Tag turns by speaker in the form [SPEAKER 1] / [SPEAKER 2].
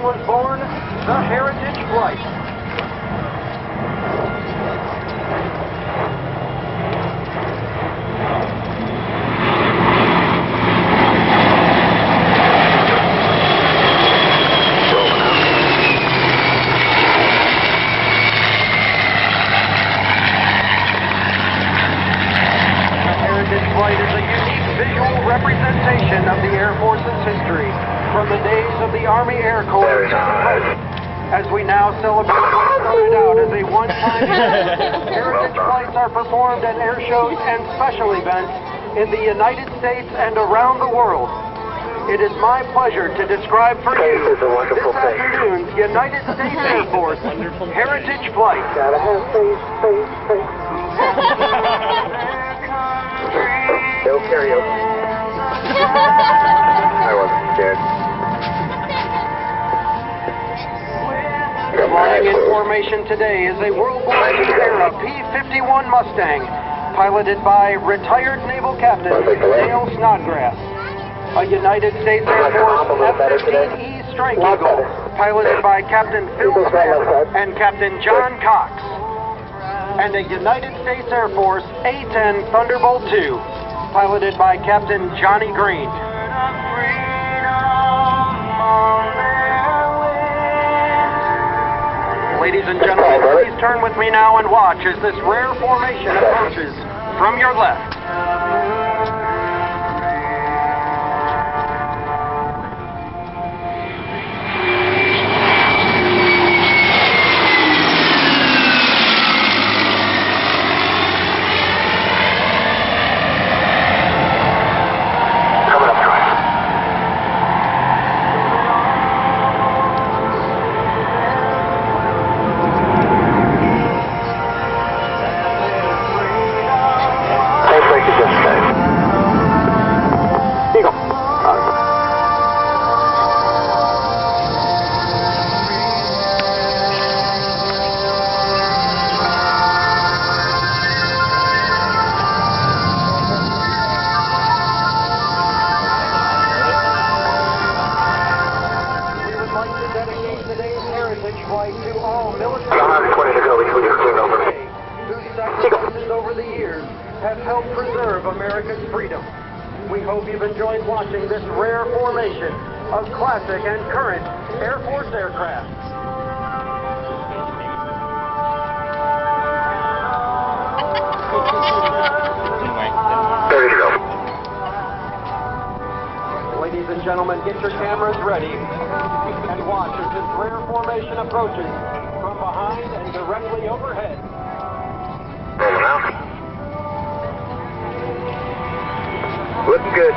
[SPEAKER 1] morning was born the Heritage Flight. Flight is a unique visual representation of the Air Force's history, from the days of the Army Air Corps to the present. As we now celebrate what started out as a one-time event, Heritage Flights are performed at air shows and special events in the United States and around the world. It is my pleasure to describe for you this afternoon's United States Air Force Heritage Flight.
[SPEAKER 2] Gotta have faith. No karaoke. I wasn't scared.
[SPEAKER 1] Flying in formation today is a World War II era P-51 Mustang, piloted by retired naval captain Dale Snodgrass. A United States Air Force F-15E Strike Eagle, piloted by Captain Phil Smith and Captain John Cox. And a United States Air Force A-10 Thunderbolt II, piloted by Captain Johnnie Green. Ladies and gentlemen, please turn with me now and watch as this rare formation approaches from your left. Over the years have helped preserve America's freedom. We hope you've enjoyed watching this rare formation of classic and current Air Force aircraft.
[SPEAKER 2] Ready to go.
[SPEAKER 1] Ladies and gentlemen, get your cameras ready and watch as this rare formation approaches from behind and directly overhead.
[SPEAKER 2] Rolling out. Looking good.